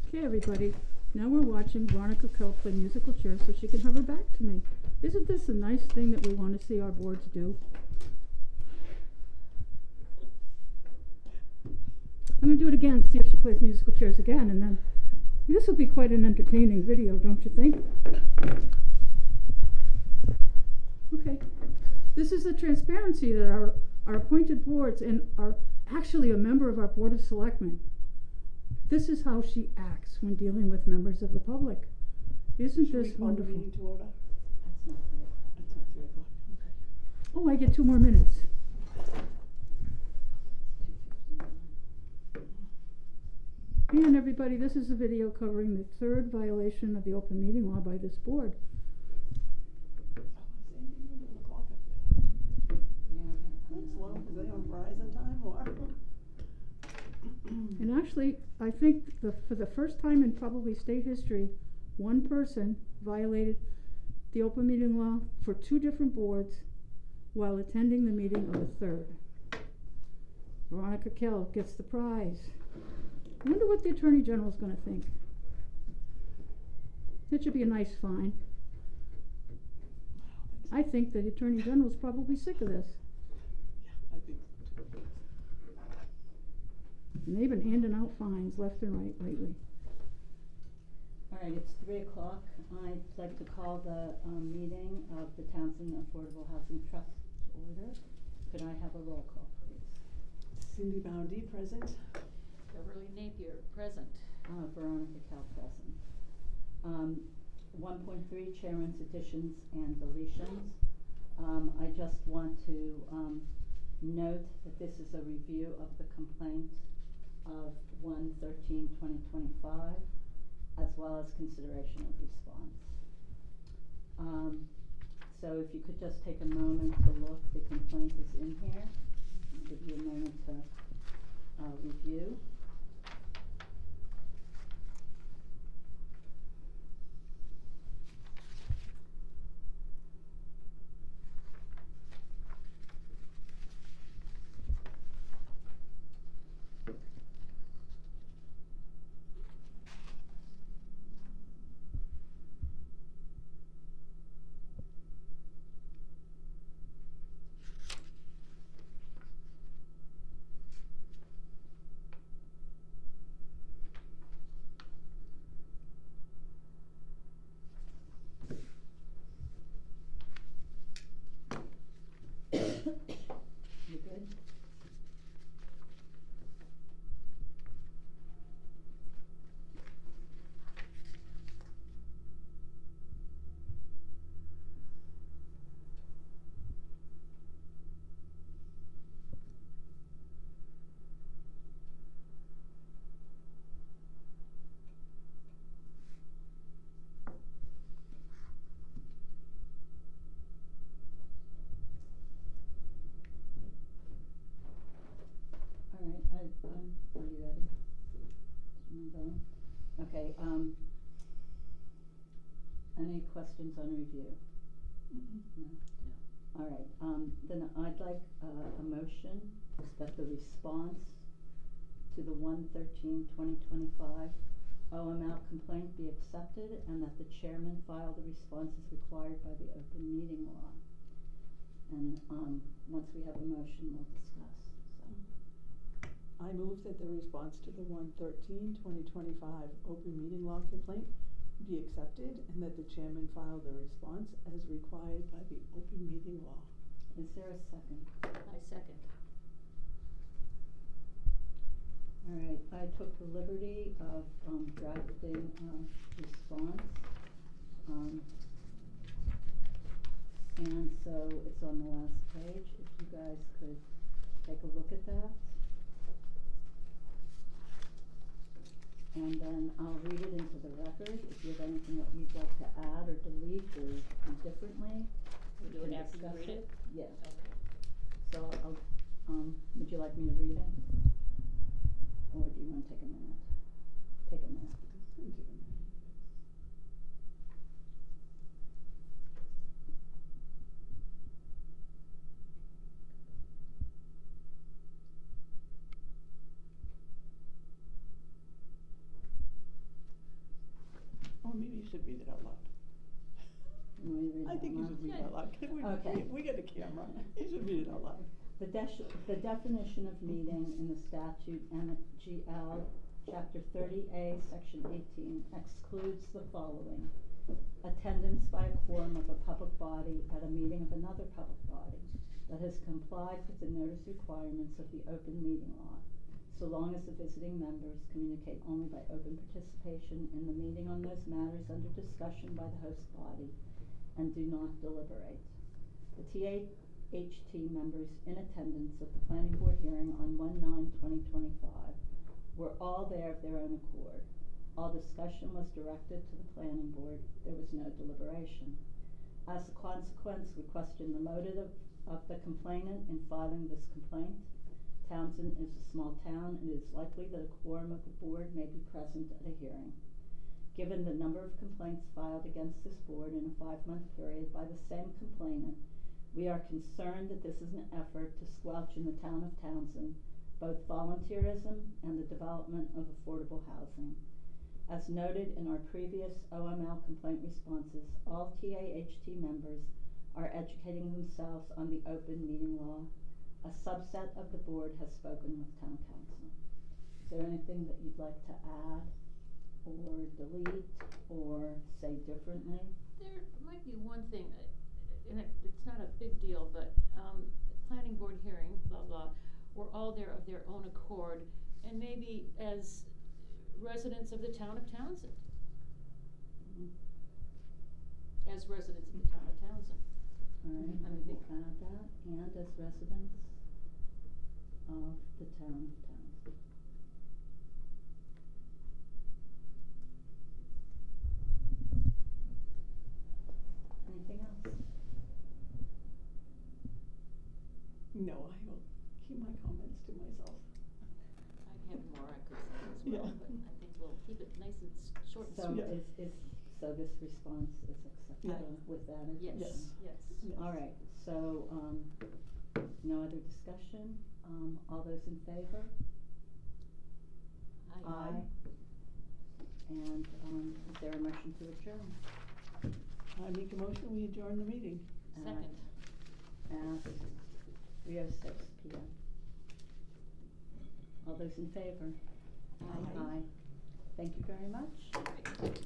Okay, everybody, now we're watching Veronica Kell play musical chairs so she can have her back to me. Isn't this a nice thing that we want to see our boards do? I'm going to do it again, see if she plays musical chairs again, and then this will be quite an entertaining video, don't you think? Okay. This is the transparency that our appointed boards and are actually a member of our Board of Selectmen. This is how she acts when dealing with members of the public. Isn't this wonderful? Meeting to order? That's not 3 o'clock. It's not 3 o'clock. Okay. Oh, I get 2 more minutes. 2:59. And everybody, this is a video covering the 3rd violation of the open meeting law by this board. Oh, it's ending 11 o'clock up there. Yeah. That's slow. Is they on Verizon time or? And actually, I think for the first time in probably state history, one person violated the open meeting law for 2 different boards while attending the meeting of the 3rd. Veronica Kell gets the prize. I wonder what the Attorney General's going to think. That should be a nice fine. I think the Attorney General's probably sick of this. Yeah, I think so too. And they've been handing out fines left and right lately. All right, it's 3 o'clock. I'd like to call the meeting of the Townsend Affordable Housing Trust to order. Could I have a roll call, please? Cindy Boundy, present. Beverly Napier, present. Veronica Kell, present. 1.3, Chairman's additions and deletions. I just want to note that this is a review of the complaint of 1/13/2025, as well as consideration of response. So if you could just take a moment to look, the complaint is in here. I'll give you a moment to review. You good? Are you ready? Okay, any questions on review? No? All right, then I'd like a motion that the response to the 1/13/2025 OML complaint be accepted and that the chairman file the response as required by the open meeting law. And once we have a motion, we'll discuss. I move that the response to the 1/13/2025 open meeting law complaint be accepted and that the chairman file the response as required by the open meeting law. Is there a second? I second. All right, I took the liberty of drafting a response. And so it's on the last page. If you guys could take a look at that. And then I'll read it into the record. If you have anything that you'd like to add or delete or do differently, We'll do we it can after you discuss read it? Yes. Okay. So would you like me to read it? Or do you want to take a minute? Take a minute. Or maybe you should read it out loud. Want me to read I that think you one? should read it out loud. Okay. We get a camera. You should read it out loud. The definition of meeting in the statute MGL, Chapter 30A, Section 18, excludes the following: attendance by a quorum of a public body at a meeting of another public body that has complied with the notice requirements of the open meeting law, so long as the visiting members communicate only by open participation in the meeting on those matters under discussion by the host body and do not deliberate. The TAHT members in attendance at the planning board hearing on 1/9/2025 were all there of their own accord. All discussion was directed to the planning board. There was no deliberation. As a consequence, we question the motive of the complainant in filing this complaint. Townsend is a small town, and it is likely that a quorum of the board may be present at a hearing. Given the number of complaints filed against this board in a 5-month period by the same complainant, we are concerned that this is an effort to squelch in the town of Townsend both volunteerism and the development of affordable housing. As noted in our previous OML complaint responses, all TAHT members are educating themselves on the open meeting law. A subset of the board has spoken with town council. Is there anything that you'd like to add or delete or say differently? There might be one thing, and it's not a big deal, but, planning board hearing, blah, blah, we're all there of their own accord, and maybe as residents of the town of Townsend. Mm-hmm. As residents of the town of Townsend. All right, I I think- will add that, and as residents of the town of Townsend. Anything else? No, I will keep my comments to myself. I have more I could say as well, Yeah. but I think we'll keep it nice and short and So sweet. Yeah. so this response is acceptable Yeah. with that addition? Yes, yes. Yes. All right, so, no other discussion, all those in favor? Aye. And, is there a motion to adjourn? I make a motion, we adjourn the meeting. Second. At 3:06 p.m. All those in favor? Aye. Aye. Thank you very much. Right.